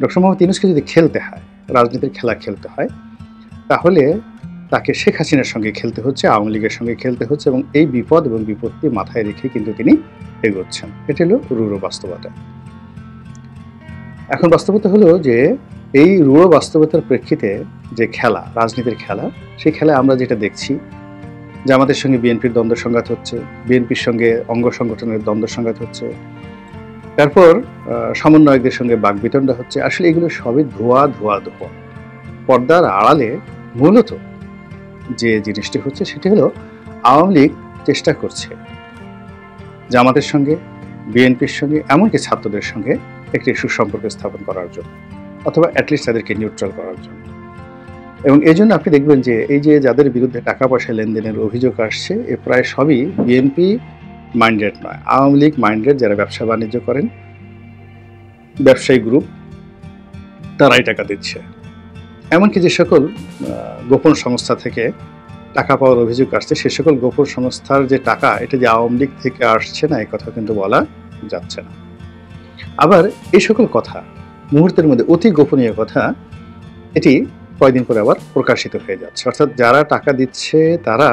Doctor Mohammad ইউনূসকে যদি খেলতে হয়, রাজনীতির খেলা খেলতে হয়, তাহলে তাকে শেখ হাসিনার সঙ্গে খেলতে হচ্ছে, আওয়ামী লীগের সঙ্গে খেলতে হচ্ছে, এবং এই বিপদ এবং বিপত্তি মাথায় রেখে কিন্তু তিনি এগোচ্ছেন। এটা হলো রূঢ় বাস্তবতা। এখন বাস্তবতা হলো যে এই রূঢ় বাস্তবতার প্রেক্ষিতে যে খেলা, রাজনীতির খেলা, সেই খেলায় আমরা যেটা দেখছি, জামাতের সঙ্গে বিএনপির দ্বন্দ্ব সংঘাত হচ্ছে, বিএনপির সঙ্গে অঙ্গ সংগঠনের দ্বন্দ্ব সংঘাত হচ্ছে, তারপর সমন্বয়কদের সঙ্গে বাকবিতণ্ডা হচ্ছে। আসলে এগুলো সবই ধোয়া ধোয়া ধোয়া। পর্দার আড়ালে মূলত যে জিনিসটি হচ্ছে সেটি হলো আওয়ামী লীগ চেষ্টা করছে জামাতের সঙ্গে, বিএনপির সঙ্গে, এমনকি ছাত্রদের সঙ্গে একটি সুসম্পর্ক স্থাপন করার জন্য, অথবা অ্যাটলিস্ট তাদেরকে নিউট্রাল করার জন্য। এবং এই জন্য আপনি দেখবেন যে এই যে যাদের বিরুদ্ধে টাকা পয়সা লেনদেনের অভিযোগ আসছে, এ প্রায় সবই বিএনপি মাইন্ডেড নয়, আওয়ামী লীগ মাইন্ডেড, যারা ব্যবসা বাণিজ্য করেন, ব্যবসায়ী গ্রুপ, তারাই টাকা দিচ্ছে। এমনকি যে সকল গোপন সংস্থা থেকে টাকা পাওয়ার অভিযোগ আসছে, সে সকল গোপন সংস্থার যে টাকা, এটা যে আওয়ামী লীগ থেকে আসছে না, এই কথা কিন্তু বলা যাচ্ছে না। আবার এই সকল কথা মুহূর্তের মধ্যে, অতি গোপনীয় কথা, এটি কয়েকদিন পরে আবার প্রকাশিত হয়ে যাচ্ছে। অর্থাৎ যারা টাকা দিচ্ছে, তারা,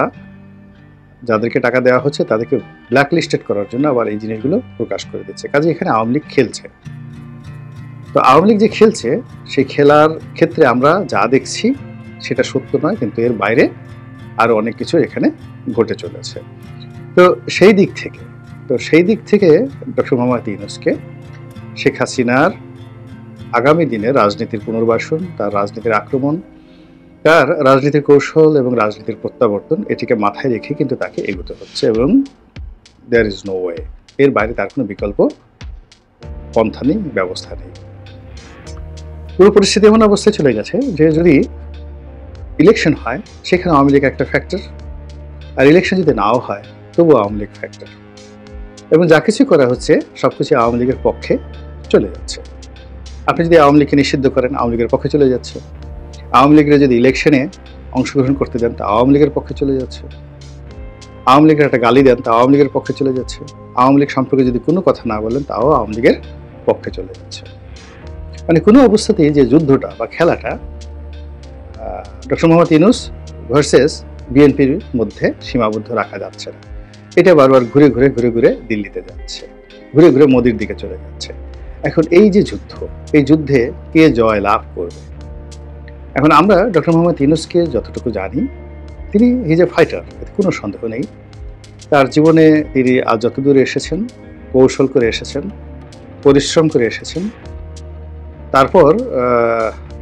যাদেরকে টাকা দেওয়া হচ্ছে, তাদেরকে ব্ল্যাক লিস্টেড করার জন্য আবার এই জিনিসগুলো প্রকাশ করে দিচ্ছে। কাজে এখানে আওয়ামী লীগ খেলছে। তো আওয়ামী লীগ যে খেলছে, সেই খেলার ক্ষেত্রে আমরা যা দেখছি সেটা সত্য নয়, কিন্তু এর বাইরে আরো অনেক কিছু এখানে ঘটে চলেছে। তো সেই দিক থেকে ডক্টর মোহাম্মদ ইউনূসকে শেখ হাসিনার আগামী দিনে রাজনীতির পুনর্বাসন, তার রাজনীতির আক্রমণ, তার রাজনীতির কৌশল এবং রাজনীতির প্রত্যাবর্তন, এটিকে মাথায় রেখে কিন্তু তাকে এগোতে হচ্ছে, এবং দেয়ার ইজ নো ওয়ে, এর বাইরে তার কোনো বিকল্প পন্থা নেই, ব্যবস্থা নেই। পুরো পরিস্থিতি এমন অবস্থায় চলে গেছে যে যদি ইলেকশন হয়, সেখানে আওয়ামী লীগ একটা ফ্যাক্টর, আর ইলেকশন যদি নাও হয় তবুও আওয়ামী লীগ ফ্যাক্টর, এবং যা কিছু করা হচ্ছে সবকিছু আওয়ামী লীগের পক্ষে চলে যাচ্ছে। আপনি যদি আওয়ামী লীগকে নিষিদ্ধ করেন, আওয়ামী লীগের পক্ষে চলে যাচ্ছে। আওয়ামী লীগের যদি ইলেকশনে অংশগ্রহণ করতে দেন, তা আওয়ামী লীগের পক্ষে চলে যাচ্ছে। আওয়ামী লীগের একটা গালি দেন, তা আওয়ামী লীগের পক্ষে চলে যাচ্ছে। আওয়ামী লীগ সম্পর্কে যদি কোনো কথা না বলেন, তাও আওয়ামী লীগের পক্ষে চলে যাচ্ছে। মানে কোনো অবস্থাতেই যে যুদ্ধটা বা খেলাটা ডক্টর মোহাম্মদ ইউনূস ভার্সেস বিএনপির মধ্যে সীমাবদ্ধ রাখা যাচ্ছে না। এটা বারবার ঘুরে ঘুরে দিল্লিতে যাচ্ছে, ঘুরে ঘুরে মোদির দিকে চলে যাচ্ছে। এখন এই যে যুদ্ধ, এই যুদ্ধে কে জয় লাভ করবে? এখন আমরা ডক্টর মোহাম্মদ ইউনূসকে যতটুকু জানি, তিনি হিজ এ ফাইটার, এতে কোনো সন্দেহ নেই। তার জীবনে তিনি আজ যত দূরে এসেছেন, কৌশল করে এসেছেন, পরিশ্রম করে এসেছেন, তারপর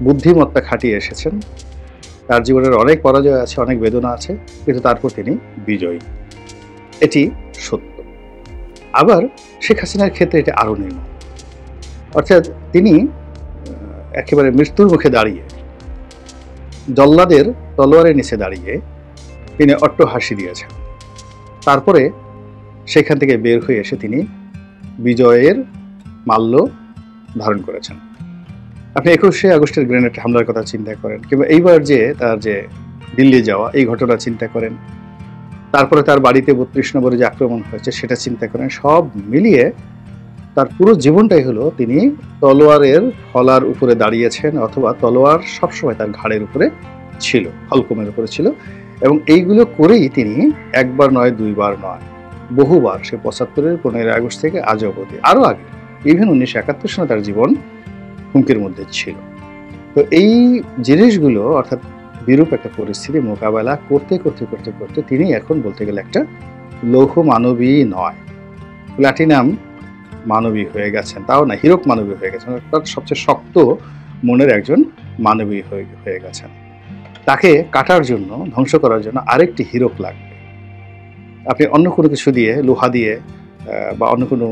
বুদ্ধিমত্তা খাটিয়ে এসেছেন। তার জীবনের অনেক পরাজয় আছে, অনেক বেদনা আছে, কিন্তু তারপর তিনি বিজয়ী, এটি সত্য। আবার শেখ হাসিনার ক্ষেত্রে এটা আরও নির্মম। অর্থাৎ তিনি একেবারে মৃত্যুর মুখে দাঁড়িয়ে, জল্লাদের তলোয়ারের নিচে দাঁড়িয়ে তিনি অট্ট হাসি দিয়েছেন। তারপরে সেখান থেকে বের হয়ে এসে তিনি বিজয়ের মাল্য ধারণ করেছেন। আপনি 21শে আগস্টের গ্রেনেড হামলার কথা চিন্তা করেন, কিংবা এইবার যে তার যে দিল্লি যাওয়া, এই ঘটনা চিন্তা করেন, তারপরে তার বাড়িতে 32 নম্বরে যে আক্রমণ হয়েছে সেটা চিন্তা করেন। সব মিলিয়ে তার পুরো জীবনটাই হলো তিনি তলোয়ারের ফলার উপরে দাঁড়িয়েছেন, অথবা তলোয়ার সবসময় তার ঘাড়ের উপরে ছিল, হলকমের উপরে ছিল। এবং এইগুলো করেই তিনি একবার নয়, দুইবার নয়, বহুবার, সে 75-এর 15 আগস্ট থেকে আজ অবধি, আরও আগে, ইভেন 1971 সালে তার জীবন হুমকির মধ্যে ছিল। তো এই জিনিসগুলো, অর্থাৎ বিরূপ একটা পরিস্থিতি মোকাবেলা করতে করতে করতে করতে তিনি এখন বলতে গেলে একটা লৌহ মানবী নয়, প্ল্যাটিনাম মানবী হয়ে গেছেন। তাও না, হীরক মানবী হয়ে গেছেন, অর্থাৎ সবচেয়ে শক্ত মনের একজন মানবী হয়ে গেছেন। তাকে কাটার জন্য, ধ্বংস করার জন্য আরেকটি হীরক লাগবে। আপনি অন্য কোনো কিছু দিয়ে, লোহা দিয়ে বা অন্য কোনো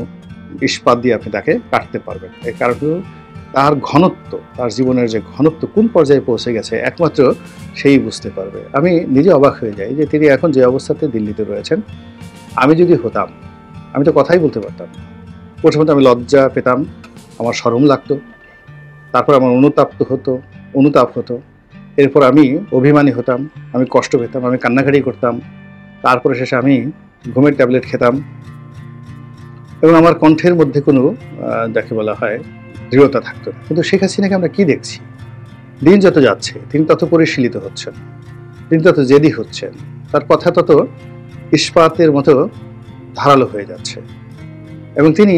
ইস্পাত দিয়ে আপনি তাকে কাটতে পারবেন। এর কারণ হলো তার ঘনত্ব, তার জীবনের যে ঘনত্ব কোন পর্যায়ে পৌঁছে গেছে একমাত্র সেই বুঝতে পারবে। আমি নিজে অবাক হয়ে যাই যে তিনি এখন যে অবস্থাতে দিল্লিতে রয়েছেন, আমি যদি হতাম, আমি তো কথাই বলতে পারতাম না। প্রথমত আমি লজ্জা পেতাম, আমার শরম লাগতো, তারপর আমার অনুতাপ হতো, এরপর আমি অভিমানী হতাম, আমি কষ্ট পেতাম, আমি কান্নাকাটি করতাম, তারপরে শেষে আমি ঘুমের ট্যাবলেট খেতাম, এবং আমার কণ্ঠের মধ্যে কোনো যাকে বলা হয় দৃঢ়তা থাকতো না। কিন্তু শেখ হাসিনাকে আমরা কি দেখছি? দিন যত যাচ্ছে তিনি তত পরিশীলিত হচ্ছেন, তিনি তত জেদি হচ্ছেন, তার কথা তত ইস্পাতের মতো ধারালো হয়ে যাচ্ছে এবং তিনি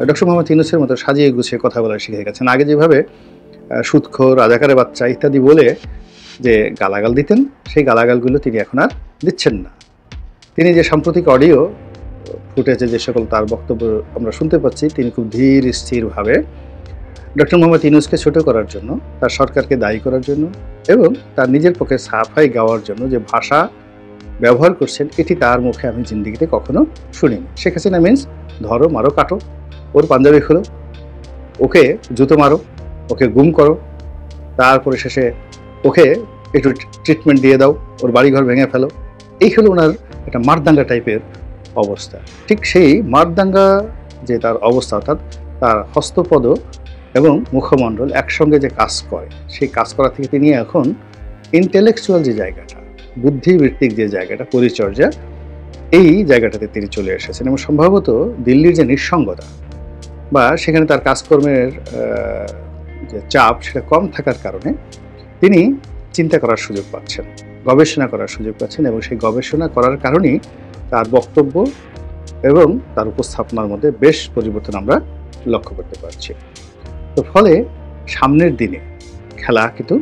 ডক্টর মোহাম্মদ ইউনূসের মতো সাজিয়ে গুছিয়ে কথা বলা শিখে গেছেন। আগে যেভাবে সুদখোর, রাজাকারের বাচ্চা ইত্যাদি বলে যে গালাগাল দিতেন, সেই গালাগালগুলো তিনি এখন আর দিচ্ছেন না। তিনি যে সাম্প্রতিক অডিও ফুটেজে যে সকল তার বক্তব্য আমরা শুনতে পাচ্ছি, তিনি খুব ধীর স্থিরভাবে ডক্টর মোহাম্মদ ইউনূসকে ছোট করার জন্য, তার সরকারকে দায়ী করার জন্য এবং তার নিজের পক্ষে সাফাই গাওয়ার জন্য যে ভাষা ব্যবহার করছেন, এটি তার মুখে আমি জিন্দিগিতে কখনো শুনিনি। শেখ হাসিনা মিন্স ধরো, মারো, কাটো, ওর পাঞ্জাবি খোলো, ওকে জুতো মারো, ওকে গুম করো, তারপরে শেষে ওকে একটু ট্রিটমেন্ট দিয়ে দাও, ওর বাড়িঘর ভেঙে ফেলো। এই হলো ওনার একটা মারদাঙ্গা টাইপের অবস্থা। ঠিক সেই মারদাঙ্গা যে তার অবস্থা, অর্থাৎ তার হস্তপদ এবং মুখমণ্ডল একসঙ্গে যে কাজ করে, সেই কাজ করা থেকে তিনি এখন ইন্টেলেকচুয়াল যে জায়গাটা, বুদ্ধিবৃত্তিক যে জায়গাটা, পরিচর্যা, এই জায়গাটাতে তিনি চলে এসেছেন এবং সম্ভবত দিল্লির যে নিঃসঙ্গতা বা সেখানে তার কাজকর্মের যে চাপ সেটা কম থাকার কারণে তিনি চিন্তা করার সুযোগ পাচ্ছেন, গবেষণা করার সুযোগ পাচ্ছেন এবং সেই গবেষণা করার কারণেই তার বক্তব্য এবং তার উপস্থাপনার মধ্যে বেশ পরিবর্তন আমরা লক্ষ্য করতে পারছি। তো ফলে সামনের দিনে খেলা কিন্তু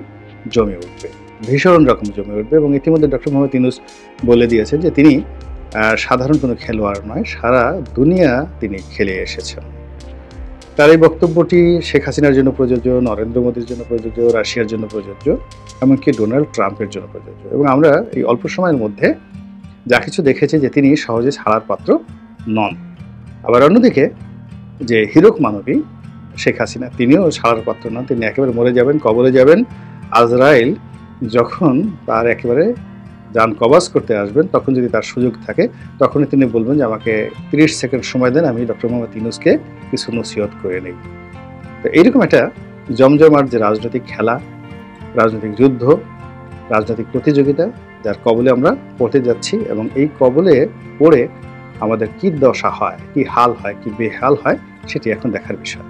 জমে উঠবে, ভীষণ রকম জমে উঠবে এবং ইতিমধ্যে ডক্টর মোহাম্মদ ইউনূস বলে দিয়েছেন যে তিনি সাধারণ কোনো খেলোয়াড় নয়, সারা দুনিয়া তিনি খেলে এসেছেন। তার এই বক্তব্যটি শেখ হাসিনার জন্য প্রযোজ্য, নরেন্দ্র মোদীর জন্য প্রযোজ্য, রাশিয়ার জন্য প্রযোজ্য, এমনকি ডোনাল্ড ট্রাম্পের জন্য প্রযোজ্য। এবং আমরা এই অল্প সময়ের মধ্যে যা কিছু দেখেছি যে তিনি সহজে ছাড়ার পাত্র নন। আবার অন্যদিকে যে হীরক মানবী শেখ হাসিনা, তিনিও ছাড়ার পাত্র নন, তিনি একেবারে মরে যাবেন, কবরে যাবেন। আজরাইল যখন তার একেবারে যান কবাজ করতে আসবেন, তখন যদি তার সুযোগ থাকে, তখনই তিনি বলবেন যে আমাকে 30 সেকেন্ড সময় দেন, আমি ডক্টর মোহাম্মদ ইউনূসকে কিছু নসিহত করে নিই। তো এইরকম একটা জমজমাট যে রাজনৈতিক খেলা, রাজনৈতিক যুদ্ধ, রাজনৈতিক প্রতিযোগিতা, যার কবলে আমরা পড়তে যাচ্ছি এবং এই কবলে পড়ে আমাদের কি দশা হয়, কি হাল হয়, কি বেহাল হয়, সেটি এখন দেখার বিষয়।